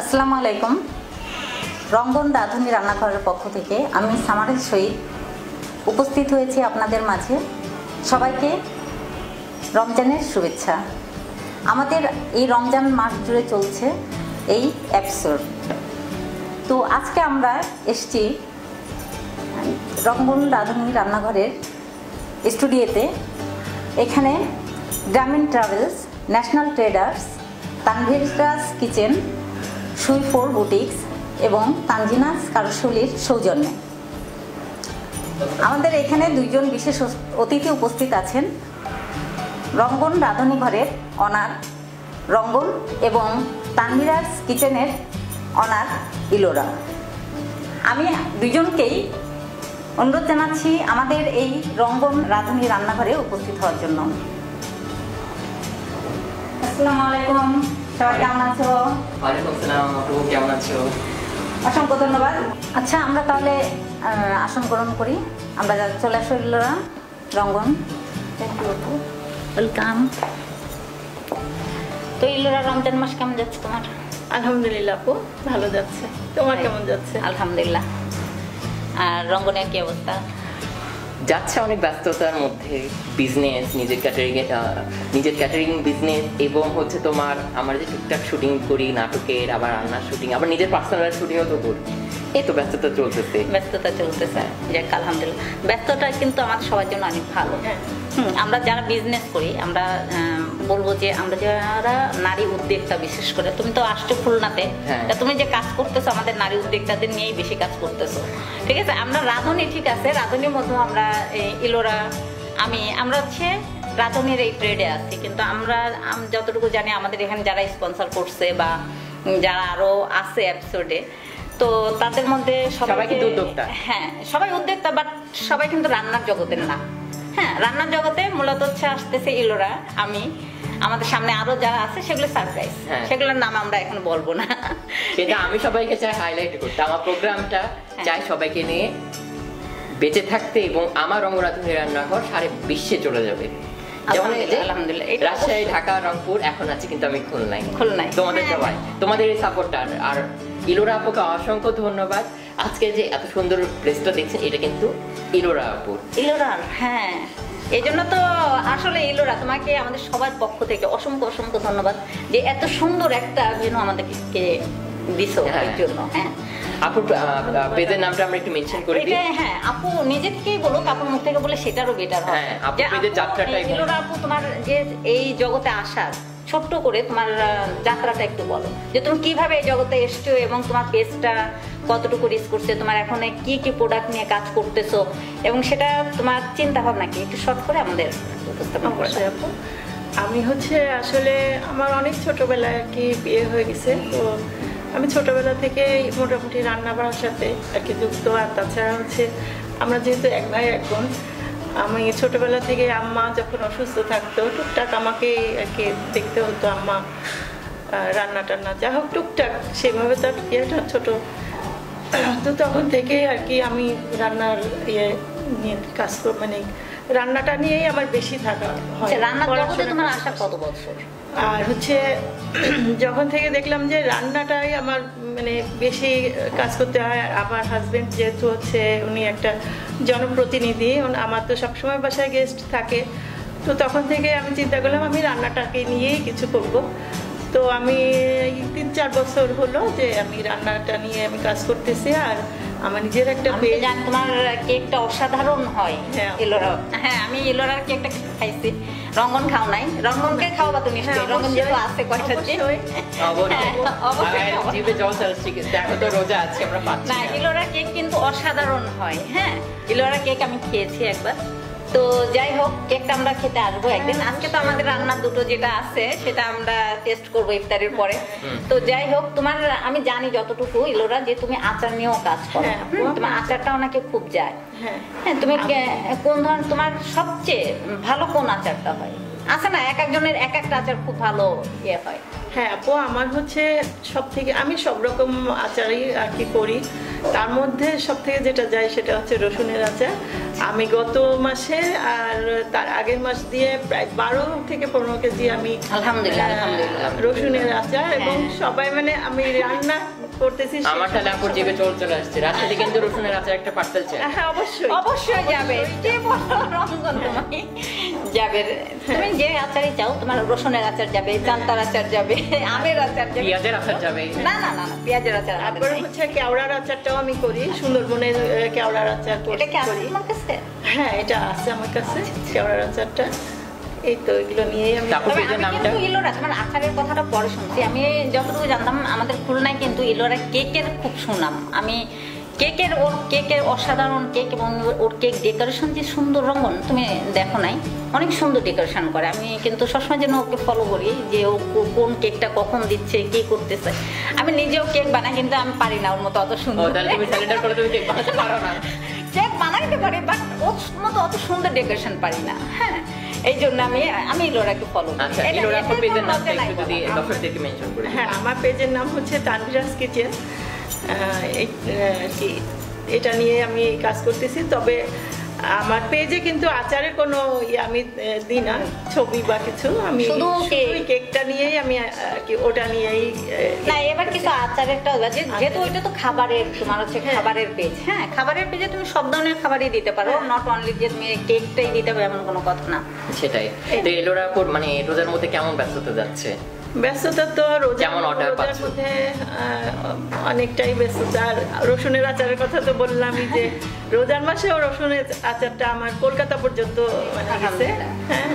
আসসালামু আলাইকুম। রঙ্গন রাঁধুনি রান্নাঘরের পক্ষ থেকে আমি সামারের সহিত উপস্থিত হয়েছি আপনাদের মাঝে। সবাইকে রমজানের শুভেচ্ছা। আমাদের এই রমজান মাস জুড়ে চলছে এই এপিসোড। তো আজকে আমরা এসেছি রঙ্গন রাঁধুনি রান্নাঘরের স্টুডিওতে। এখানে Grameen travels, national traders, Tanvira's kitchen, সুই4 বুটিক্স এবং তানজিনাস কারুশৈলীর সৌজন্যে আমাদের এখানে দুইজন বিশেষ অতিথি উপস্থিত আছেন। রঙ্গন রাঁধুনি ঘরের অনার রঙ্গন এবং তানভীরাস কিচেনের অনার ইলোরা। আমি দুইজনকেই অনুরোধ জানাচ্ছি আমাদের এই রঙ্গন রাঁধুনি রান্নাঘরে উপস্থিত হওয়ার জন্য। আসসালামু আলাইকুম, সবাই কেমন আছো? ওয়ালাইকুম আসসালাম আপু, কেমন আছো? অসংখ্য ধন্যবাদ। আচ্ছা, আমরা তাহলে আসন গ্রহণ করি। আমরা চলে আসো ইলোরা, রঙ্গন। থ্যাংক ইউ আপু, ওয়েলকাম। তো ইলোরা, রমজান মাস কেমন যাচ্ছে তোমার? আলহামদুলিল্লাহ আপু, ভালো যাচ্ছে। তোমার কেমন যাচ্ছে? আলহামদুলিল্লাহ। আর রঙ্গনের কি অবস্থা? যাচ্ছে অনেক ব্যস্ততার মধ্যে, বিজনেস, নিজের ক্যাটারিং বিজনেস এবং হচ্ছে তোমার আমার যে টুকটাক শুটিং করি নাটকের, আবার রান্নার শুটিং, আবার নিজের পার্সোনাল শুটিংও তো করি। এই তো ব্যস্ততা চলতেছে। যাক আলহামদুলিল্লাহ। ব্যস্ততা কিন্তু আমাদের সবার জন্য অনেক ভালো। আমরা যারা বিজনেস করি, আমরা বলবো যে আমরা যারা নারী উদ্যোক্তা, বিশেষ করে তুমি তো আসছো খুলনাতে, তুমি যে কাজ করতেছো আমাদের নারী উদ্যোক্তাদের নিয়েই বেশি কাজ করতেছো, ঠিক আছে? আমরা রাঁধুনি, ঠিক আছে, রাঁধুনির মধ্যে আমরা ইলোরা, আমরা হচ্ছে রাঁধুনির এই ট্রেডে আছি। কিন্তু আমরা যতটুকু জানি আমাদের এখানে যারা স্পন্সর করছে বা যারা আরো আছে এপিসোডে, তো তাদের মধ্যে সবাই কিন্তু উদ্যোক্তা। হ্যাঁ, সবাই উদ্যোক্তা, বাট সবাই কিন্তু রান্নার জগতের না। হ্যাঁ, রান্নার জগতে মূলত হচ্ছে আসতেছে ইলোরা, আমাদের সামনে আরো যারা আছে সেগুলো সারপ্রাইজ, সেগুলোর নাম আমরা এখন বলবো না। কিন্তু আমি সবাইকে চাই হাইলাইট করতে, আমার প্রোগ্রামটা চাই সবাইকে নিয়ে বেঁচে থাকতে, এবং আমার রঙ্গরাঁধুনি রান্নাঘর সারা বিশ্বে চলে যাবে। আলহামদুলিল্লাহ। রাজশাহী, ঢাকা, রংপুর, এখন আছে কিন্তু আমি খুলনায়। তোমাদের সবাই, তোমাদের এই সাপোর্টটা। আর ইলোরা আপুকে অসংখ্য ধন্যবাদ। আজকে যে এত সুন্দর প্লেসটা দেখছেন, এটা কিন্তু ইলোরা আপুর। ইলোরার, হ্যাঁ, এই জন্য তো আসলে ইলোরা, তোমাকে আমাদের সবার পক্ষ থেকে অসংখ্য অসংখ্য ধন্যবাদ যে এত সুন্দর একটা ভেন্যু আমাদেরকে দিছো এর জন্য। হ্যাঁ, আপুর পেজের নামটা আমরা একটু মেনশন করে দিই। হ্যাঁ, আপু নিজে থেকেই বলো, আপুর মুখ থেকে বলে সেটারও বেটার হবে। হ্যাঁ, আপু পেজের যাত্রাটাই। ইলোরা আপু, তোমার যে এই জগতে আসার ছোট্ট করে তোমার যাত্রাটা একটু বলো, যে তুমি কিভাবে এই জগতে এসছো এবং তোমার পেজটা কতটুকু রিস্ক করছে, তোমার এখন কি কি প্রোডাক্ট নিয়ে কাজ করতেছো, এবং সেটা তোমার চিন্তা ভাবনা কি, একটু শর্ট করে আমাদের উপস্থাপন করে দাও। আপু, আমি হচ্ছে আসলে আমার অনেক ছোটবেলায় আর কি বিয়ে হয়ে গেছে। তো আমি ছোটবেলা থেকে মোটামুটি রান্না বাড়ার সাথে আর কি যুক্ত। আর তাছাড়া হচ্ছে আমরা যেহেতু এক ভাই এক বোন, আমি ছোটবেলা থেকে আম্মা যখন অসুস্থ থাকতো টুকটাক আমাকে আর কি দেখতে হতো। আম্মা রান্না টান্না যা হোক টুকটাক, সেভাবে তার ইয়েটা ছোট। তো তখন থেকে আর কি আমি রান্নার ইয়ে নিয়ে কাজ করব, মানে রান্নাটা নিয়েই আমার বেশি থাকা হয়। রান্নার জগতে তোমার আসা কত বছর? আর হচ্ছে যখন থেকে দেখলাম যে রান্নাটাই আমার মানে বেশি কাজ করতে হয়। আমার হাজবেন্ড যেহেতু হচ্ছে উনি একটা জনপ্রতিনিধি, আমার তো সবসময় বাসায় গেস্ট থাকে, তো তখন থেকে আমি চিন্তা করলাম আমি রান্নাটাকে নিয়েই কিছু করব। তো আমি 3-4 বছর হলো যে আমি রান্নাটা নিয়ে আমি কাজ করতেছি। আর আমার নিজের একটা পেজ। তোমার কেকটা অসাধারণ হয় ইলোরা। হ্যাঁ, আমি ইলোরার কেকটা খাইছি, রঙ্গন খাও নাই। রঙ্গনকে খাওয়াবা তুমি নিশ্চয়ই, রঙ্গন যেহেতু আছে কয়টা দিন। না, ইলোরার কেক কিন্তু অসাধারণ হয়। হ্যাঁ, ইলোরার কেক আমি খেয়েছি একবার। তো যাই হোক, কেকটা আমরা খেতে আসবো একদিন। আজকে তো আমাদের রান্নার দুটো যেটা আছে সেটা আমরা টেস্ট করবো ইফতারের পরে। তো যাই হোক, তোমার আমি জানি যতটুকু ইলোরা, যে তুমি আচার নিয়েও কাজ করো। তোমার আচারটাও নাকি খুব যায়। হ্যাঁ, তুমি কোন ধরনের, তোমার সবচেয়ে ভালো কোন আচারটা হয়? আছে না, এক একজনের এক একটা আচার খুব ভালো ইয়ে হয়। হ্যাঁ আপু, আমার হচ্ছে সব থেকে, আমি সব রকম আচারই আর কি করি। তার মধ্যে সব থেকে যেটা যায় সেটা হচ্ছে রসুনের আচার। আমি গত মাসে আর তার আগের মাস দিয়ে প্রায় 12 থেকে 15 কেজি আমি আলহামদুলিল্লাহ, আলহামদুলিল্লাহ। রসুনের আচার এবং হ্যাঁ। সবাই মানে আমি রান্না করতেছি আমার তাহলে আপুর জিভে চলে আসছে। রাজশাহী কিন্তু রসুনের আচার একটা পার্সেল চাই। হ্যাঁ অবশ্যই অবশ্যই যাবে, কে বলো রমজান তোমাকে যাবে। তুমি যে আচারই চাও, তোমার রসুনের আচার যাবে, চান্তার আচার যাবে, আমের আচার যাবে, পেঁয়াজের আচার যাবে। না না না না, পেঁয়াজের আচার আমাদের তারপরে নাই। হচ্ছে কেওড়ার আচারটাও আমি করি, সুন্দরবনের কেওড়ার আচার এটা কি আছে করি। তোমার কাছে? হ্যাঁ এটা আছে আমার কাছে কেওড়ার আচারটা। এই তো এগুলো নিয়েই আমি তারপর তবে পেজের আমি নামটা? কিন্তু ইলোরা, তোমার আচারের কথাটা পরে শুনছি। আমি যতটুকু জানতাম আমাদের খুলনায় কিন্তু ইলোরা কেকের খুব সুনাম। আমি কেকের অসাধারণ কেক এবং ওর কেক ডেকোরেশন যে সুন্দর রঙন, তুমি দেখো নাই, অনেক সুন্দর ডেকোরেশন করে। আমি কিন্তু সবসময় যেন ওকে ফলো করি যে ও কোন কেকটা কখন দিচ্ছে, কি করতেছে। আমি নিজেও কেক বানাই কিন্তু আমি পারি না ওর মতো অত ও সুন্দর। তাহলে তুমি স্যালেন্ডার করে তুমি কেক বানাতে পারো না? কেক বানাইতে পারি বাট ওর মতো অত সুন্দর ডেকোরেশন পারি না। হ্যাঁ, এই জন্য আমি ইলোরাকে ফলো করি। আচ্ছা, এটা- ইলোরা আপুর এটার পেজের কোনো নামটা লজ্জা নাই একটু যদি বলার। দর্শকদেরকে মেনশন করে দিই। হ্যাঁ আমার পেজের নাম হচ্ছে তানভিরাস কিচেন। কি এটা নিয়ে আমি এই কাজ করতেছি। তবে আমার পেজে কিন্তু আচারের কোনো আমি দিই না ছবি বা কিছু, আমি শুধু শুধুই কেকটা নিয়েই আমি কি ওটা নিয়েই না, এবার কিছু আচারেরটা যেহেতু ওইটা তো খাবারের, তোমার হচ্ছে খাবারের পেজ। হ্যাঁ, খাবারের পেজে তুমি সব ধরনের খাবারই দিতে পারো, নট অনলি যে তুমি কেকটাই দিতে হবে এমন কোনো কথা না। সেটাই। তো ইলোরা আপুর মানে রোজার মধ্যে কেমন ব্যস্ততা যাচ্ছে? ব্যস্ততা তো যেমন order রোজার পাচ্ছ? মধ্যে অনেকটাই ব্যস্ততা। আর রসুনের আচারের কথা তো বললামই যে রোজার মাসেও রসুনের আচারটা আমার কলকাতা পর্যন্ত মানে গেছে। আলহামদুলিল্লাহ। হ্যাঁ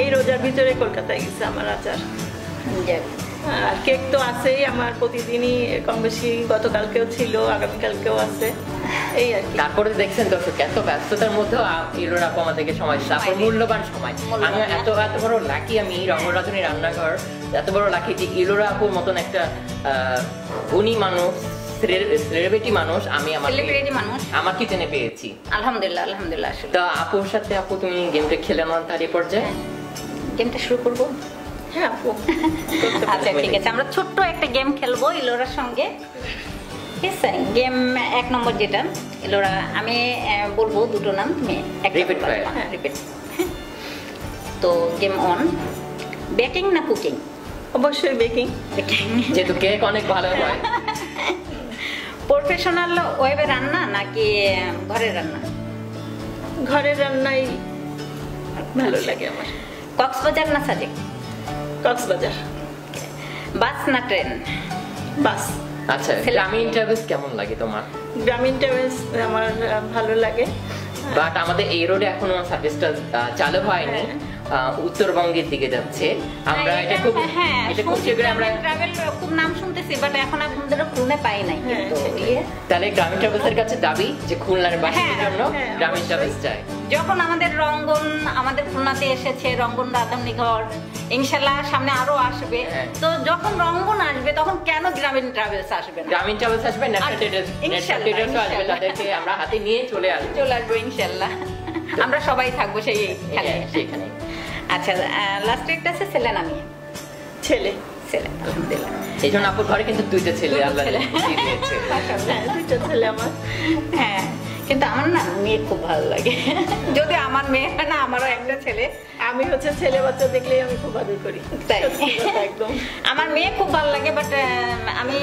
এই রোজার ভিতরে কলকাতায় গেছে আমার আচার। যাক। আর কেক তো আছেই আমার প্রতিদিনই কম বেশি, গতকালকেও ছিল, আগামীকালকেও আছে, এই আর কি। তারপরে দেখছেন দর্শক এত ব্যস্ততার মধ্যেও ইলোরা আপু আমাদেরকে সময় দিচ্ছে। তারপর মূল্যবান সময়। আমি এত বড় লাকি, আমি রঙ্গরাজনী রান্নাঘর এত বড় লাকি যে ইলোরা আপুর মতন একটা গুণী মানুষ, সেলিব্রিটি মানুষ আমি Celebrity মানুষ। আমার কিচেনে পেয়েছি। আলহামদুলিল্লাহ, আলহামদুলিল্লাহ। আসলে তো আপুর সাথে আপু তুমি গেমটা খেলে নাও তার এই পর্যায়ে। গেমটা শুরু করবো। হ্যাঁ আপু, করতে পারি। আচ্ছা ঠিক আছে, আমরা ছোট্ট একটা গেম খেলবো ইলোরার সঙ্গে। ঠিক আছে, গেম 1 নম্বর যেটা ইলোরা, আমি বলবো দুটো নাম, তুমি Repeat করে। রিপিট। তো গেম অন। বেকিং না কুকিং? অবশ্যই বেকিং। যেহেতু কেক অনেক ভালো হয়। প্রফেশনাল ওয়েবে রান্না নাকি ঘরের রান্না? ঘরের রান্নাই ভালো লাগে আমার। কক্সবাজার না সাজেক? কক্সবাজার। বাস না ট্রেন? বাস। আচ্ছা, গ্রামীণ ট্রাভেলস কেমন লাগে তোমার? গ্রামীণ ট্রাভেলস আমার ভালো লাগে। বাট আমাদের এই রোডে এখনো সার্ভিসটা চালু হয়নি। উত্তরবঙ্গের দিকে যাচ্ছে। আমরা এটা খুব শীঘ্রই আমরা ট্রাভেল খুব নাম শুনতেছি বাট এখন আপনাদের খুলনা পাই নাই কিন্তু তাহলে গ্রামীণ ট্রাভেলসের কাছে দাবি যে খুলনার বাসীদের জন্য হ্যাঁ, গ্রামীণ অবশ্যই। ট্রাভেলস চাই। যখন আমাদের রঙ্গন আমাদের খুলনাতে এসেছে, রঙ্গন রাধুনিঘর, ইনশাল্লাহ সামনে আরো আসবে। হ্যাঁ। তো যখন রঙ্গন আসবে তখন কেন গ্রামীণ ট্রাভেলস আসবে না? গ্রামীণ ট্রাভেলস আসবে, ন্যাশনাল ইনশাল্লাহ, ট্রেডার্সও আসবে, ইনশাল্লাহ। তাদেরকে আমরা হাতে নিয়ে চলে আসবো। চলে আসবো ইনশাল্লাহ। আমরা সবাই থাকবো সেই খেলে। সেখানে আচ্ছা, লাস্টে একটা আছে ছেলে না মেয়ে? ছেলে। ছেলে, আলহামদুলিল্লাহ। এই জন্য আপুর ঘরে কিন্তু দুইটা ছেলে আল্লাহ ছেলে। দিয়ে দিয়েছে। হ্যাঁ দুইটা ছেলে আমার। হ্যাঁ, কিন্তু আমার না মেয়ে খুব ভালো লাগে। যদি আমার মেয়ে হয় না, আমারও একটা ছেলে। আমি হচ্ছে ছেলে বাচ্চা দেখলেই আমি খুব আদর করি। তাই? সত্যি কথা, একদম। আমার মেয়ে খুব ভালো লাগে বাট আমি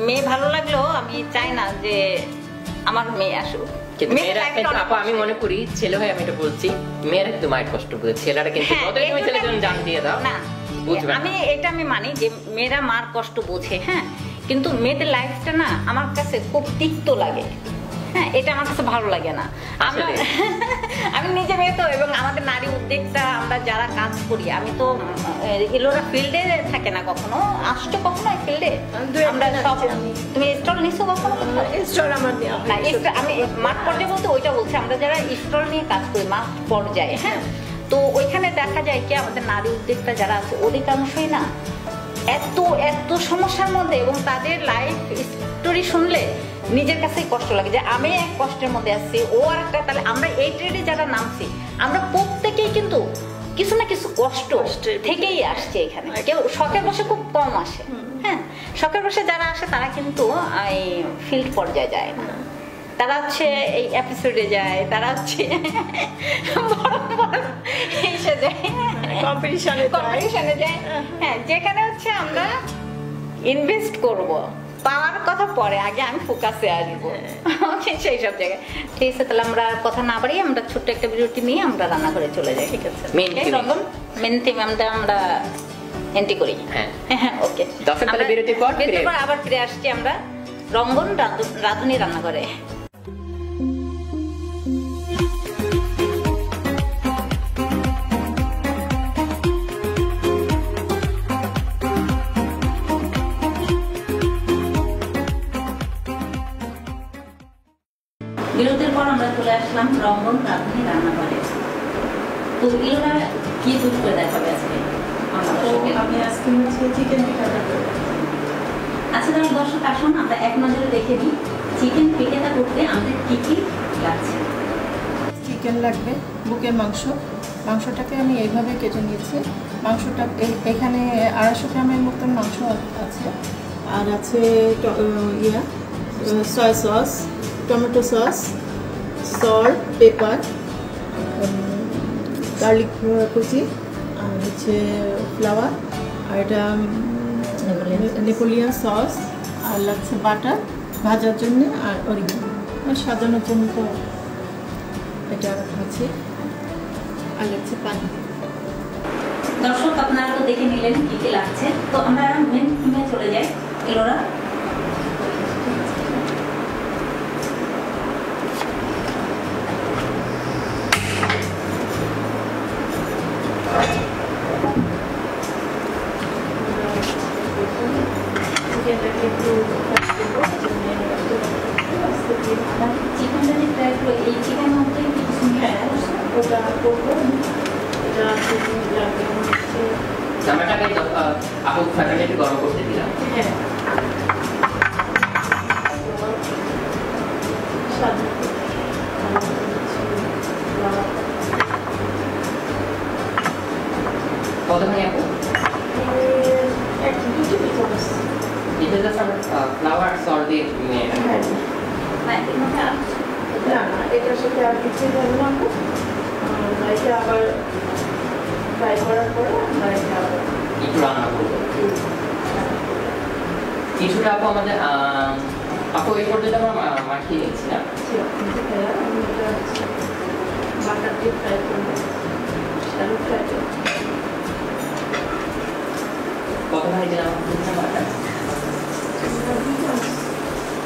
মেয়ে ভালো লাগলেও আমি চাই না যে আমার মেয়ে আসুক। কিন্তু মেয়ের মেয়েরা লাইফটা কিন্তু অনেক আপু আমি মনে করি ছেলে হয় আমি এটা বলছি, মেয়েরা কিন্তু মায়ের কষ্ট বুঝে, ছেলেরা কিন্তু হ্যাঁ, যতই তুমি এটা ছেলের জন্য জান দিয়ে দাও না, বুঝবে না। আমি মানি যে মেয়েরা মার কষ্ট বোঝে, হ্যাঁ, কিন্তু মেয়েদের লাইফটা না আমার কাছে খুব তিক্ত লাগে। হ্যাঁ, এটা আমার কাছে ভালো লাগে না। আসলে। আমি নিজে মেয়ে তো, এবং আমাদের নারী উদ্যোক্তা আমরা যারা কাজ করি, আমি তো ইলোরা ফিল্ডে থাকে না কখনো, আসছো কখনো এই ফিল্ডে? দুই একদিন আমরা সব, আসছি আমি। তুমি স্টল নিছো কখনো? স্টোর আমার নেওয়া না, হয়। আমি মাঠ পর্যায়ে বলতে ওইটা বলছি, আমরা যারা স্টল নিয়ে কাজ করি মাঠ পর্যায়ে, হ্যাঁ, তো ওইখানে দেখা যায় কি আমাদের নারী উদ্যোক্তা যারা আছে অধিকাংশই না এত এত সমস্যার মধ্যে, এবং তাদের লাইফ স্টোরি শুনলে নিজের কাছেই কষ্ট লাগে যে আমি এক কষ্টের মধ্যে আসছি, ও আর একটা। তাহলে আমরা এই ট্রেডে যারা নামছি আমরা প্রত্যেকেই কিন্তু কিছু না কিছু কষ্ট থেকেই আসছে এখানে। কেউ শখের বসে খুব কম আসে। হ্যাঁ, শখের বসে যারা আসে তারা কিন্তু এই ফিল্ড পর্যায়ে যায় না। তারা হচ্ছে এই এপিসোডে যায়, তারা হচ্ছে বড় বড় এসে যায়, কম্পিটিশনে যায়। হ্যাঁ, যেখানে হচ্ছে আমরা ইনভেস্ট করব, পাওয়ার কথা পরে, আগে আমি ফোকাসে আসবো সেই সব জায়গায়। ঠিক আছে, তাহলে আমরা কথা না বাড়িয়ে আমরা ছোট্ট একটা বিরতি নিয়ে আমরা রান্না করে চলে যাই। ঠিক আছে, মেন থিম আমরা এন্ট্রি করি। হ্যাঁ হ্যাঁ, ওকে। বিরতির পর আবার ফিরে আসছি আমরা রঙ্গন রাঁধুনি রান্না করে। বিরতির পর আমরা চলে আসলাম রঙ্গন রাঁধুনি রান্না করে। তো এরা কি দুধ করে দেখাবে আজকে? আমি আজকে হচ্ছে চিকেন পিঠাটা করব। আচ্ছা, তাহলে দর্শক আসুন আমরা এক নজরে দেখে নিই চিকেন পিঠাটা করতে আমাদের কি কি লাগছে। চিকেন লাগবে, বুকের মাংস। মাংসটাকে আমি এইভাবে কেটে নিয়েছি। মাংসটা এখানে 250 গ্রামের মতন মাংস আছে। আর আছে soya sauce, tomato sauce, salt, paper, garlic কুচি, আর হচ্ছে ফ্লাওয়ার, আর এটা নেপোলিয়ান সস, আর লাগছে বাটার ভাজার জন্য, আর অরিগানো আর সাজানোর জন্য তো এটা আছে, আর লাগছে পানি। দর্শক আপনারা তো দেখে নিলেন কি কি লাগছে। তো আমরা মেন থিমে চলে যাই। এলোরা চিকেনটা যে ফ্রাই করবো, এই চিকেন মধ্যে কিছু ওটা করবো, এটা জামাটাকে আপু ফ্যাটাকে একটু গরম করতে দিলাম। হ্যাঁ, কতখানি আপু? এটা জাস্ট ফ্লাওয়ার সল্ট দিয়ে না না, এটার সাথে আর কিছুই দেবো না। এটা আবার ফ্রাই করার পরে আমরা এটা আবার একটু রান্না করবো। কিছুটা আপু আমাদের আপু এই পর্যন্ত আমরা মাখিয়ে নিচ্ছি না? বাটার দিয়ে ফ্রাই করবো, শ্যালো ফ্রাই করবো। কতখানি দিলাম বাটার?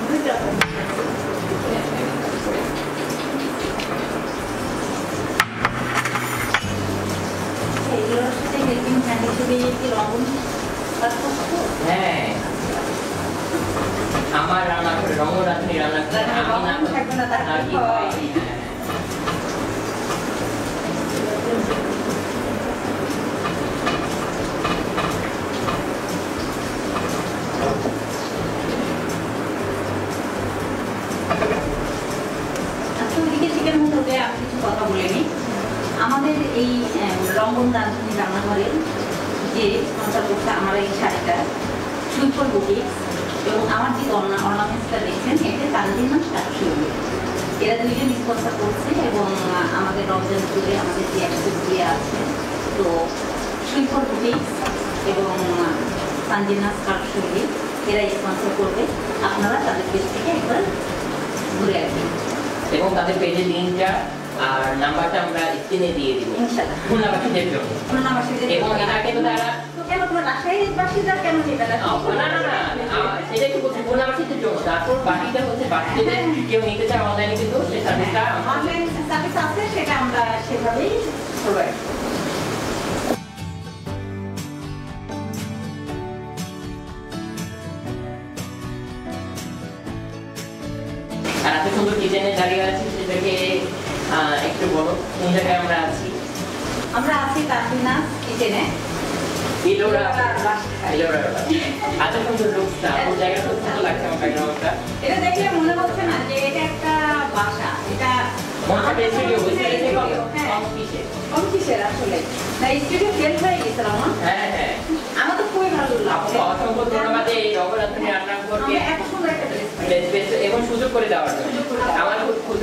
দুইটা এগুলোর সাথে হেল্পিং হ্যান্ড হিসেবে কি লবণ কাজ করছো? হ্যাঁ, আমার রান্না করে রঙও রাঁধুনি রান্না করে আমি না থাকবে না, তার কি হয়? আচ্ছা, ওইদিকে চিকেন মধ্যে আমি কিছু কথা বলে নিই। আমাদের এই রঙ্গন রাঁধুনি রান্নাঘরের যে স্পন্সর করছে আমার এই শাড়িটা সুইপার বুটিক্স, এবং আমার যে অর্নামেন্টসটা দেখছেন এটা তানজিমা শাশুড়ি, এরা দুইজন স্পন্সর করছে। এবং আমাদের রমজান জুড়ে আমাদের যে অ্যাক্সেসগুলি আছে, তো সুইপার বুটিক্স এবং তানজিমা শাশুড়ি এরা স্পন্সর করবে। আপনারা তাদের পেজ থেকে একবার ঘুরে আসবেন এবং তাদের পেজের লিঙ্কটা আর নাম্বারটা আমরা স্ক্রিনে দিয়ে দিব ইনশাআল্লাহ। খুলনাবাসীদের জন্য। এবং এটা কিন্তু তারা কেন তোমার রাজশাহীবাসীরা কেন নেবে না? না না না, সেটা একটু বলছি খুলনাবাসীদের জন্য। তারপর বাকিটা হচ্ছে বাকিদের কেউ নিতে চায় অনলাইনে, কিন্তু সেই সার্ভিসটা অনলাইন সার্ভিস আছে, সেটা আমরা সেভাবেই প্রোভাইড করি। আর এত সুন্দর কিচেনে দাঁড়িয়ে আছি, সেটাকে একটু বলো কোন জায়গায় আমরা আছি? আমরা আছি তানজিনা কিচেনে। এলোরা এত সুন্দর লুকটা, ওই জায়গাটা খুব সুন্দর লাগছে আমার ব্যাকগ্রাউন্ডটা। এটা দেখলে মনে হচ্ছে না যে এটা একটা বাসা, এটা মনটা স্টুডিও হয়েছে। কম কিসের আসলে না, স্টুডিও ফেল হয়ে গেছে আমার। হ্যাঁ হ্যাঁ, আমার তো খুবই ভালো লাগছে। অসংখ্য ধন্যবাদ এই রঘুরাত্রি রান্নাঘরকে এত সুন্দর একটা ড্রেস এবং সুযোগ করে দেওয়ার জন্য।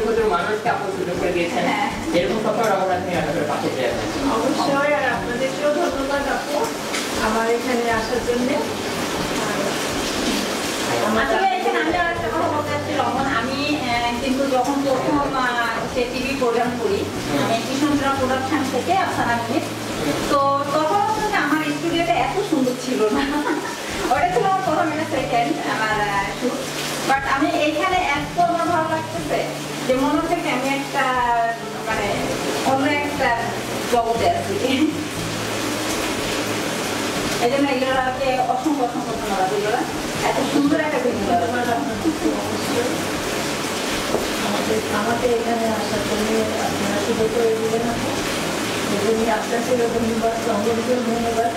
প্রচুর মানুষকে আপনি সুযোগ করে দিয়েছেন। হ্যাঁ। এরকম সবসময় রমনা থেকে রান্না করে পাশে পেয়ে অবশ্যই, আর আপনাদেরকেও ধন্যবাদ আপু আমার এখানে আসার জন্য। আসলে এখানে আমি আরেকটা কথা বলতে চাচ্ছি রমন, আমি কিন্তু যখন প্রথম সে টিভি প্রোগ্রাম করি, আমি কৃষ্ণচূড়া প্রোডাকশন থেকে আফসানা মিনিট, তো তখন হচ্ছে যে আমার স্টুডিওটা এত সুন্দর ছিল না। ওটা ছিল আমার প্রথম এটা সেকেন্ড আমার শুট, বাট আমি এইখানে এত আমার ভালো লাগতেছে যে মনে হচ্ছে কি আমি একটা মানে অন্য একটা জগতে আছি। এই জন্য এগুলোকে অসংখ্য অসংখ্য ধন্যবাদ। এগুলো এত সুন্দর একটা ভিডিও আমাকে এখানে আসার জন্য আপনারা সুযোগ করে দিলেন। এজন্য আপনাকেও ধন্যবাদ, সঙ্গীকেও ধন্যবাদ।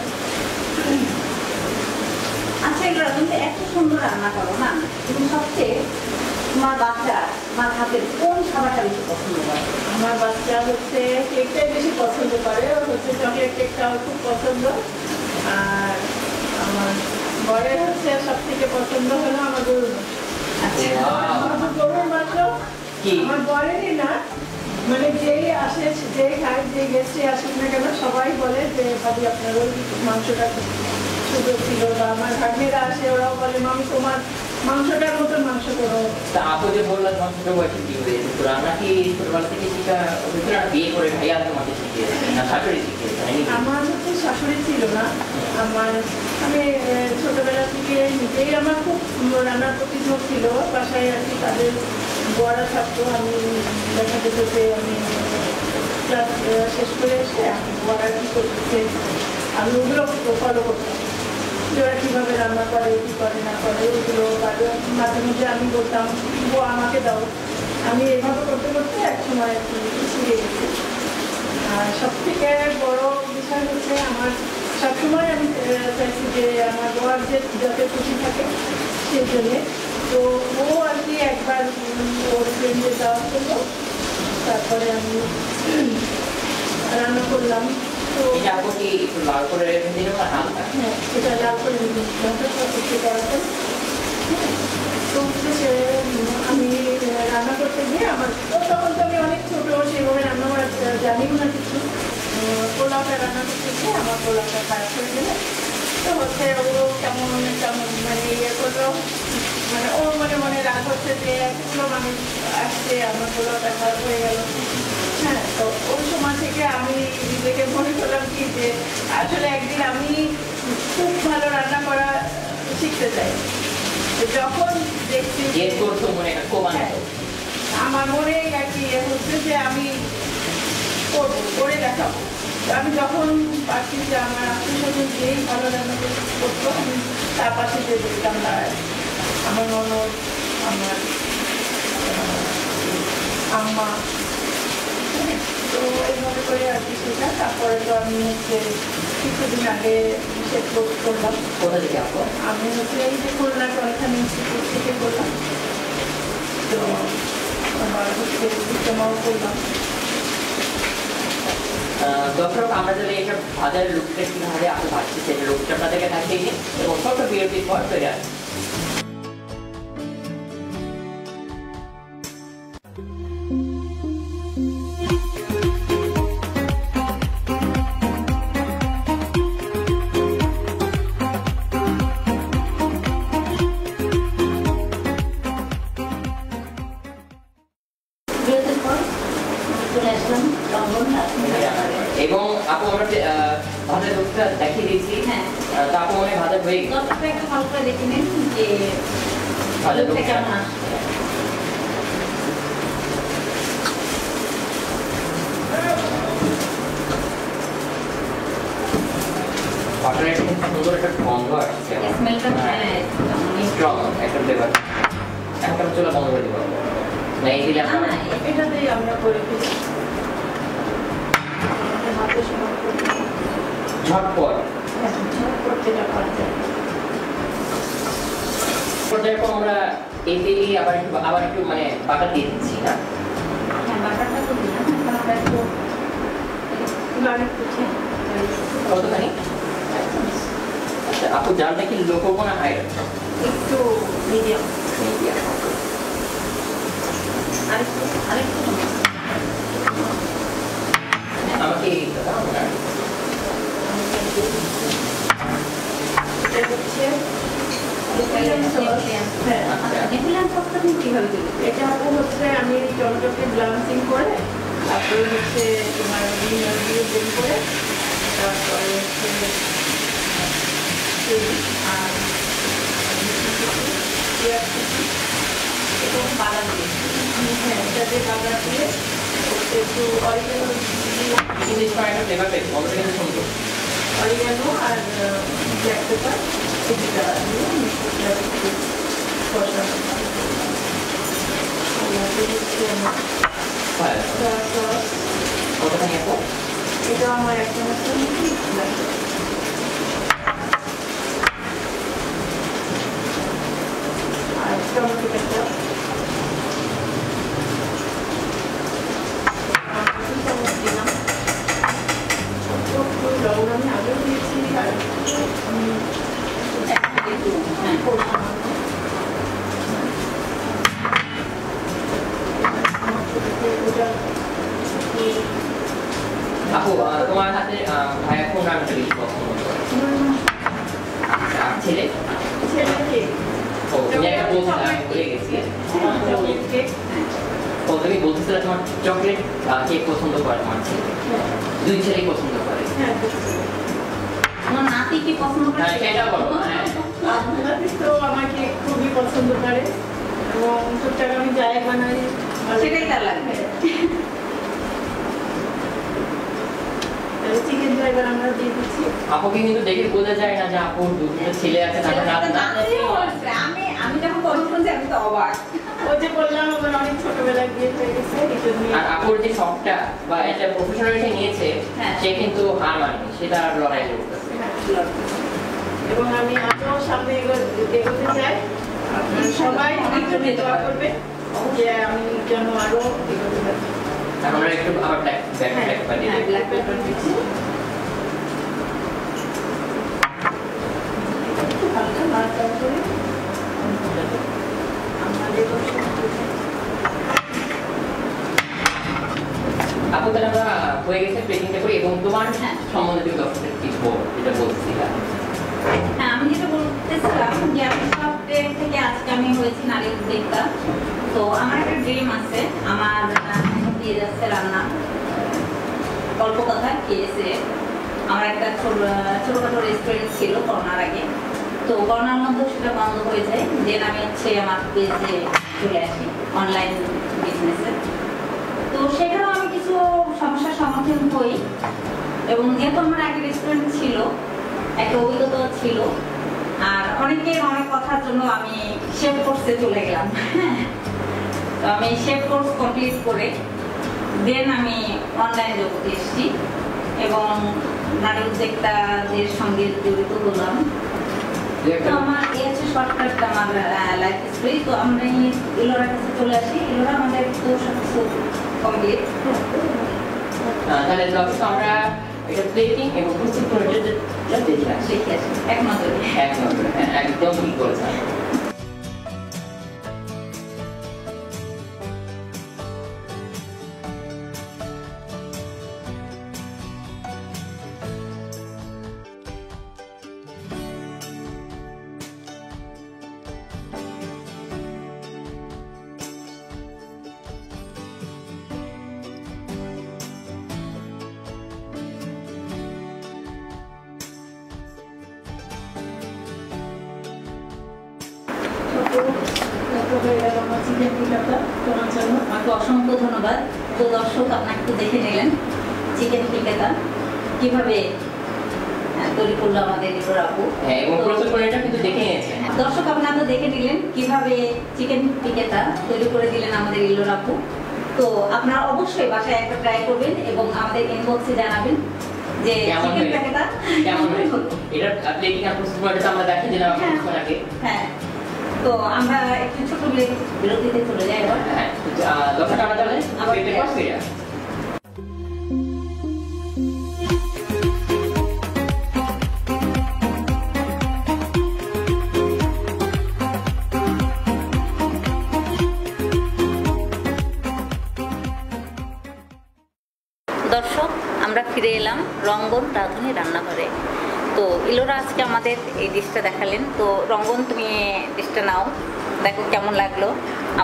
আচ্ছা, এগুলো তুমি এত সুন্দর রান্না করো না, তুমি সবচেয়ে তোমার বাচ্চা তোমার হাতের কোন খাবারটা বেশি পছন্দ করে? আমার বাচ্চা হচ্ছে কেকটাই বেশি পছন্দ করে, ওর হচ্ছে চকলেট কেকটা ওর খুব পছন্দ। আর আমার বরের হচ্ছে সব থেকে পছন্দ হলো আমার গরুর মাংস। আচ্ছা, আমার গরুর মাংস আমার বরেরই না, মানে যেই আসে যেই খায় যে গেস্টে আসুক না কেন সবাই বলে যে ভাবি আপনার ওই মাংসটা খুব সুন্দর ছিল। বা আমার ভাগ্নেরা আসে ওরাও বলে মামি তোমার মাংসটার মতো মাংস করো। তা আপু যে বললাম তোমার ছোট বয়সে কি হয়েছে, তো রান্না কি ছোটবেলা থেকে শিখা হয়েছিল, না বিয়ে করে ভাইয়া তোমাকে শিখিয়েছে না শাশুড়ি শিখিয়েছে? আমার হচ্ছে শাশুড়ি ছিল না, আমি ছোটবেলা থেকে নিজেই আমার খুব রান্নার প্রতি ঝোঁক ছিল। বাসায় আর কি তাদের বড়া থাকতো, আমি দেখা যেত যে আমি ক্লাস শেষ করে এসে আমি বড়া কি করতেছে আমি ওগুলো ফলো করতাম, যে ওরা কীভাবে রান্না করে কী করে না করে ওগুলো। মাঝে মধ্যে আমি বলতাম ও আমাকে দাও, আমি এভাবে করতে করতে এক সময় আর কি শিখে গেছি। আর সব থেকে বড় বিষয় হচ্ছে আমার সবসময় আমি চাইছি যে আমার বর যে যাতে খুশি থাকে সেই জন্যে। তো ও আর কি একবার ওর ফ্রেন্ডে যাওয়া করলো, তারপরে আমি রান্না করলাম। তো আপু কি একটু লাল করে রেখে দিল না হালকা? হ্যাঁ, এটা লাল করে করাতে। তো হচ্ছে আমি রান্না করতে গিয়ে আমার তখন তো আমি অনেক ছোট, সেভাবে রান্না করা জানিও না কিছু। পোলাওটা রান্না করতে গিয়ে আমার পোলাওটা খারাপ হয়ে গেলে তো হচ্ছে ও কেমন কেমন মানে ইয়ে করলো, মানে ও মনে মনে রাগ হচ্ছে যে এতগুলো মানুষ আসছে আমার পোলাওটা খারাপ হয়ে গেল। হ্যাঁ, তো ওই সময় থেকে আমি নিজেকে মনে করলাম কি যে আসলে একদিন আমি খুব ভালো রান্না করা শিখতে চাই। যখন দেখছি আমার মনে আর কি হচ্ছে যে আমি করে দেখাবো। আমি যখন পাচ্ছি যে আমার আত্মীয় স্বজন যেই ভালো রান্না করতো আমি তার পাশে যে দেখতাম দাঁড়ায়, আমার ননদ, আমার আম্মা। তো এইভাবে করে আর কি শেখা। তারপরে তো আমি হচ্ছে কিছুদিন আগে শেষ করলাম। কোথা থেকে আপু? আমি হচ্ছে এই যে খুলনা সরকারি ইনস্টিটিউট থেকে করলাম, তো আমার হচ্ছে ডিপ্লোমাও করলাম। দর্শক, আমরা যদি এটা ভাজার লুকটা কিভাবে আপনি ভাবছি সেটা লুকটা আপনাদেরকে দেখিয়ে দিই এবং ছোট বিরতির পর ফিরে আসি। এবং আপু আমরা ভাজার লুকটা দেখিয়ে দিয়েছি। হ্যাঁ, তা আপু মনে ভাজা হয়ে দরকারটা একটু ভালো করে দেখে নিন যে ভাজার লুকটা লুকটা কেমন আসছে। বাটারের খুব সুন্দর একটা গন্ধ আসছে, স্মেলটা স্ট্রং একটা ফ্লেভার। এখন আমি চুলা বন্ধ করে দিব না, এই দিলে আপনার এটাতেই আমরা করে ফেলি হাতে সময় করতে ঝটপট করতে পারতে। পর্যায়ে আমরা এই তেলে আবার একটু মানে বাটার দিয়ে দিচ্ছি না? হ্যাঁ, বাটারটা তো দিলাম, এখন আমরা একটু গার্লিক কুচি কতখানি? আচ্ছা আপু, জালটা কি লো করবো না হাই? একটু মিডিয়াম। আরেকটু নেপিলিয়ান সসটা তুমি কিভাবে দিলে? এটা হচ্ছে আমি টমেটোকে ব্লান্সিং করে তারপরে হচ্ছে তোমার ভিনেগার দিয়ে বের করে তারপরে হচ্ছে আর পেঁয়াজ কুচি এবং বাদাম দিয়েছি। হ্যাঁ এটা দিয়ে বাগার দিয়ে একটু অরিগেনো অরিগেনো আর ব্ল্যাক পেপার দিয়ে কষানো এটা আমার একটা আর টমেটো কেচাপ দিলাম লবণ আমি আগেও দিয়েছি আর আপু তোমার হাতে ভাইয়া কোন রান্নাটা বেশি পছন্দ করে? ছেলে? ছেলেকে ও তুমি একটা বলছিলে, আমি ভুলে গেছি। ও তুমি বলতেছিলে তোমার চকলেট কেক পছন্দ করে তোমার ছেলে, দুই ছেলেই পছন্দ করে। তোমার নাতি কি পছন্দ করে? হ্যাঁ সেটা বলো। হ্যাঁ নাতি তো আমাকে খুবই পছন্দ করে এবং টুকটাক আমি যাই বানাই সেটাই তার লাগবে। চিকেন ড্রাইভার আমরা দিয়ে দিচ্ছি। আপুকে কিন্তু দেখে বোঝা যায় না যে আপুর দুটো ছেলে আছে, তারপর আমি যখন কথা শুনছি আমি তো অবাক। ওই যে বললাম আমার অনেক ছোটবেলায় বিয়ে হয়ে গেছে এই জন্য। আর আপুর যে শখটা বা একটা প্রফেশনালিটি নিয়েছে সে কিন্তু হার মানেনি, সেটা আর লড়াই করতেছে। এবং আমি আরো সামনে এগোতে চাই, সবাই আমার জন্য দোয়া করবে যে আমি যেন আরো এগোতে পারি। আমরা একটু আবার ব্ল্যাক পেপার দিয়ে দিই। ব্ল্যাক পেপার দিচ্ছি একটু হালকা নাড়াচাড়া করে আপু তাহলে আমরা হয়ে গেছে প্লেটিংটা করি এবং তোমার সম্বন্ধে তুমি দর্শকদের কি বল, যেটা বলছিলা। হ্যাঁ আমি যেটা বলতেছিলাম যে আমি সব ড্রিম থেকে আজকে আমি হয়েছি নারী উদ্যোক্তা। তো আমার একটা ড্রিম আছে, আমার দিয়ে যাচ্ছে রান্না গল্প কথা কেসে। আমার একটা ছোটখাটো রেস্টুরেন্ট ছিল করোনার আগে, তো করোনার মধ্যে সেটা বন্ধ হয়ে যায়। দেন আমি হচ্ছে আমার পেজে চলে আসি অনলাইন বিজনেসে। তো সেখানেও আমি কিছু সমস্যার সম্মুখীন হই এবং যেহেতু আমার আগে রেস্টুরেন্ট ছিল, একটা অভিজ্ঞতা ছিল, আর অনেকের অনেক কথার জন্য আমি শেফ কোর্সে চলে গেলাম। তো আমি শেফ কোর্স কমপ্লিট করে দেন আমি অনলাইন জগতে এসেছি এবং নারী উদ্যোক্তাদের সঙ্গে জড়িত হলাম। তো আমার এই হচ্ছে শর্টকাট আমার লাইফ স্টোরি। তো আমরা ইলোরার কাছে চলে আসি, ইলোরা আমাদের তো সবকিছু কমপ্লিট। তাহলে দর্শক আমরা এটা প্লেটিং এবং প্রস্তুত করে দেখে আসি। এক নজরে একদম ঠিক বলেছেন। আমাকে অসংখ্য ধন্যবাদ। তো দর্শক আপনাকে তো দেখে নিলেন চিকেন পিকেটা কিভাবে তৈরি করলো আমাদের ইলোরা আপু। এবং প্রস্তুত করে এটা কিন্তু দেখে নিয়েছেন দর্শক, আপনারা তো দেখে নিলেন কিভাবে চিকেন পিকেটা তৈরি করে দিলেন আমাদের ইলোরা আপু। তো আপনারা অবশ্যই বাসায় একটা ট্রাই করবেন এবং আমাদের ইনবক্সে জানাবেন যে চিকেন পিকেটা কেমন হলো। এটা প্লেটিং আর প্রস্তুত করে আমরা দেখিয়ে দিলাম কিছুক্ষণ আগে। হ্যাঁ, তো আমরা একটু ছোট বিরতিতে চলে যাই এবার। হ্যাঁ, দর্শক আমরা তাহলে পেটে বসে যাই। দর্শক, আমরা ফিরে এলাম রঙ্গন রাঁধুনি রান্নাঘরে। তো তো ইলোরা আজকে আমাদের এই ডিশটা দেখালেন। তো রঙ্গন, তুমি ডিশটা নাও, দেখো কেমন লাগলো।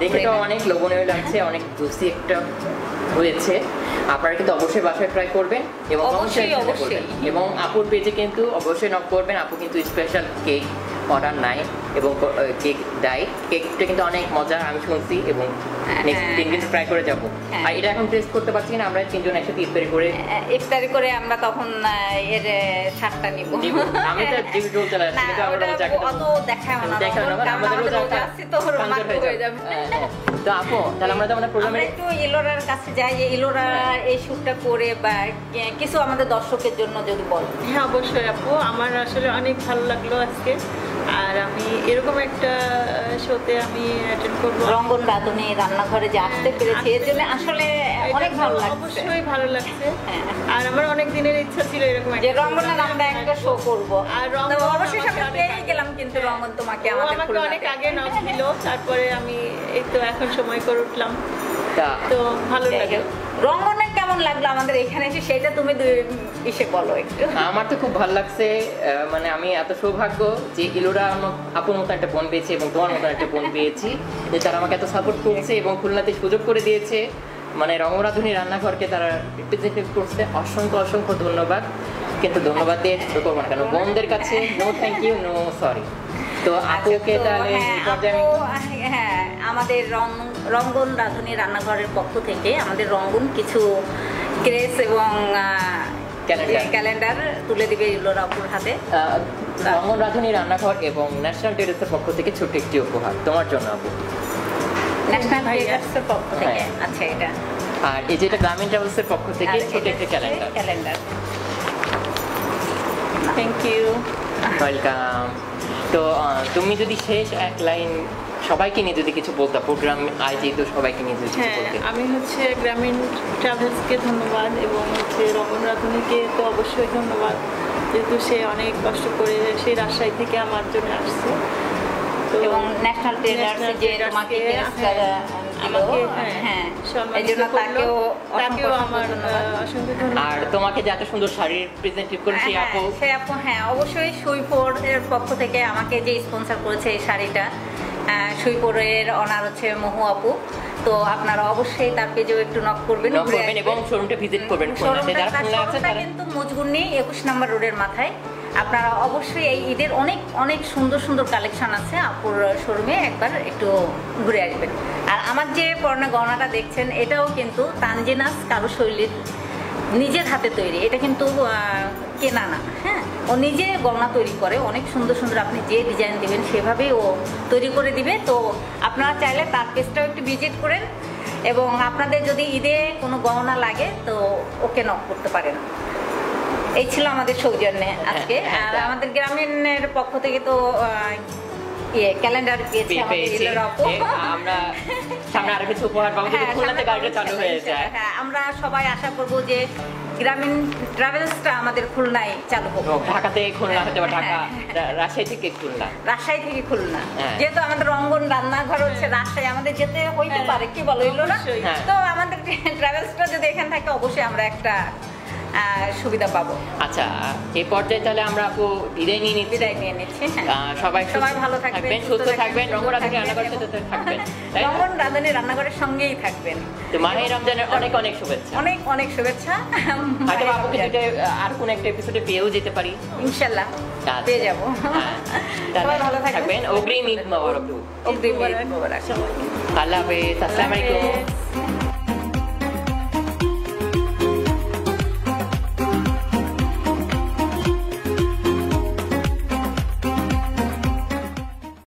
দেখে তো অনেক লোভনীয় লাগছে, অনেক জুসি একটা হয়েছে। আপনারা কিন্তু অবশ্যই বাসায় ট্রাই করবেন এবং অবশ্যই, অবশ্যই অবশ্যই। এবং আপুর পেজে কিন্তু অবশ্যই নক করবেন। আপু কিন্তু স্পেশাল কেক অর্ডার নাই এবং কেক দেয়। কেকটা কিন্তু অনেক মজার আমি শুনছি এবং নেক্সট দিন কিন্তু ট্রাই করে যাবো। আর এটা এখন টেস্ট করতে পারছি না, আমরা তিনজন একসাথে ইফতারি করে আমরা তখন এর স্বাদটা নিব। আমি তো জিভে জল চলে আসছে, কিন্তু আমরা অত দেখায় না, দেখানো না, কারণ আমাদের আমাদের রোজা রোজা আছে তো মাত্র হয়ে যাবে। তো আপু তাহলে আমরা তো আমাদের আমরা প্রোগ্রামে একটু ইলোরার কাছে যাই, যে ইলোরা এই শ্যুটটা করে বা কিছু আমাদের দর্শকের জন্য যদি বল। হ্যাঁ অবশ্যই আপু, আমার আসলে অনেক ভালো লাগলো আজকে। আর আমি এরকম একটা শোতে আমি অ্যাটেন্ড করবো, রঙ্গন রাঁধুনি রান্নাঘরে যে আসতে পেরেছি এর জন্য আসলে অনেক ভালো লাগছে। অবশ্যই ভালো লাগছে। হ্যাঁ। আর আমার অনেক দিনের ইচ্ছা ছিল এরকম যে একটা রঙ্গনের আমরা একটা শো করব। আর তো রঙ্গন অবশ্যই আমাকে আমরা অনেক পেয়ে আগে- গেলাম, কিন্তু রঙ্গন তোমাকে ও আমাদের আমাকে খুলনাতে। অনেক আগে নক দিল, তারপরে আমি এই তো এখন সময় করে উঠলাম, তা তো ভালো যাই লাগে। হোক, রঙ্গনের কেমন লাগলো আমাদের এখানে এসে সেটা তুমি ইসে বলো একটু। আমার তো খুব ভালো লাগছে। মানে আমি এত সৌভাগ্য যে ইলোরা আপুর মতো একটা বোন পেয়েছি এবং তোমার মতো একটা বোন পেয়েছি, যে তারা আমাকে এত সাপোর্ট করছে এবং খুলনাতে সুযোগ করে দিয়েছে। মানে রঙ্গরাধুনী রান্নাঘরকে তারা রিপ্রেজেন্টেটিভ করছে, অসংখ্য অসংখ্য ধন্যবাদ। কিন্তু ধন্যবাদ দিয়ে ছোট করবো না কেন, বোনদের কাছে no thank you, no sorry. তো আপুকে তো তাহলে হ্যাঁ, এই পর্যায়ে হ্যাঁ, আমাদের রঙ্গন রাঁধুনি রান্নাঘরের পক্ষ থেকে আমাদের রঙ্গন কিছু ক্রেস এবং ক্যালেন্ডার তুলে দিবে ইলোরা আপুর হাতে। রঙ্গন রাঁধুনী রান্নাঘর এবং ন্যাশনাল টেরেসের পক্ষ থেকে ছোট্ট একটি উপহার তোমার জন্য আপু। ন্যাশনাল ট্রেডার্সের পক্ষ থেকে। হ্যাঁ। আচ্ছা, এটা আর এই যেটা গ্রামীণ ট্রাভেলসের পক্ষ থেকে আর ছোট এটা একটা হচ্ছে ক্যালেন্ডার। Thank you. ওয়েলকাম। তো তুমি যদি শেষ এক লাইন সবাইকে নিয়ে যদি কিছু বলতা, প্রোগ্রাম যেহেতু সবাইকে নিয়ে যদি কিছু হ্যাঁ, বলতে। আমি হচ্ছে গ্রামীণ ট্রাভেলসকে ধন্যবাদ এবং হচ্ছে রমন রাধুনিকে তো অবশ্যই ধন্যবাদ, যেহেতু সে অনেক কষ্ট করে সেই রাজশাহী থেকে আমার জন্য আসছে। তো এবং ন্যাশনাল ট্রেডার্স ন্যাশনাল যে ট্রেডার্সকে, তোমাকে আমাকে হ্যাঁ, সম্মানিত এই জন্য করলো। তাকেও আমার অসংখ্য ধন্যবাদ। আর তোমাকে যে এত সুন্দর শাড়ি প্রেজেন্টেটিভ করেছি আপু, সে আপু, হ্যাঁ অবশ্যই সুইপুর এর পক্ষ থেকে আমাকে যে স্পন্সর করেছে এই শাড়িটা, সুইপুরের অনার হচ্ছে মহু আপু। তো আপনারা অবশ্যই তার পেজেও একটু নক করবেন এবং শোরুমটা ভিজিট করবেন। খুলনাতে যারা খুলনা আছে তারা কিন্তু মজগুন্নি 21 নম্বর রোডের মাথায়। আপনারা অবশ্যই এই ঈদের অনেক অনেক সুন্দর সুন্দর কালেকশন আছে আপুর শোরুমে, একবার একটু ঘুরে আসবেন। আর আমার যে পরনে গহনাটা দেখছেন এটাও কিন্তু তানজিনাস কারুশৈলীর নিজের হাতে তৈরি, এটা কিন্তু কেনা না। হ্যাঁ, ও নিজে গহনা তৈরি করে, অনেক সুন্দর সুন্দর আপনি যে ডিজাইন দেবেন সেভাবেই ও তৈরি করে দিবে। তো আপনারা চাইলে তার পেজটাও একটু ভিজিট করেন এবং আপনাদের যদি ঈদে কোনো গহনা লাগে তো ওকে নক করতে পারেন। এই ছিল আমাদের সৌজন্যে আজকে। আর আমাদের গ্রামীণের পক্ষ থেকে তো ক্যালেন্ডার পেয়েছি আমাদের ইলোরা আপু। আমরা সামনে আরো কিছু উপহার পাবো যদি খুলনাতে গাড়িটা চালু হয়ে যায়। হ্যাঁ, আমরা সবাই আশা করব যে গ্রামীণ ট্রাভেলসটা আমাদের খুলনায় চালু হোক। ঢাকাতে খুলনা হতে বা ঢাকা, রাজশাহী থেকে খুলনা, রাজশাহী থেকে খুলনা, হ্যাঁ। যেহেতু আমাদের রঙ্গন রান্নাঘর হচ্ছে রাজশাহী, আমাদের যেতে হইতে পারে, কি বলো ইলোরা? অবশ্যই। হ্যাঁ। তো আমাদের ট্রাভেলসটা যদি এখানে থাকে অবশ্যই আমরা একটা সুবিধা পাবো। আচ্ছা, এই পর্যায়ে তাহলে আমরা আপু বিদায় নিয়ে নিচ্ছি। বিদায় নিয়ে নিচ্ছি। হ্যাঁ। সবাই ভালো থাকবেন, সুস্থ থাকবেন, রঙ্গন রাধুনী রান্নাঘরের সাথে থাকবেন, তাই না? রঙ্গন রাঁধুনি রান্নাঘরের সঙ্গেই থাকবেন। তো মাহে রমজানের অনেক অনেক শুভেচ্ছা। অনেক অনেক শুভেচ্ছা। হয়তো আপুকে যদি আর কোন একটা এপিসোডে পেয়েও যেতে পারি, ইনশাল্লাহ আচ্ছা। পেয়ে যাবো। হ্যাঁ, সবাই ভালো থাকবেন। থাকবেন। অগ্রিম ঈদ মোবারক। অগ্রিম ঈদ মোবারক। আল্লাহ হাফেজ, আসসালামু আলাইকুম।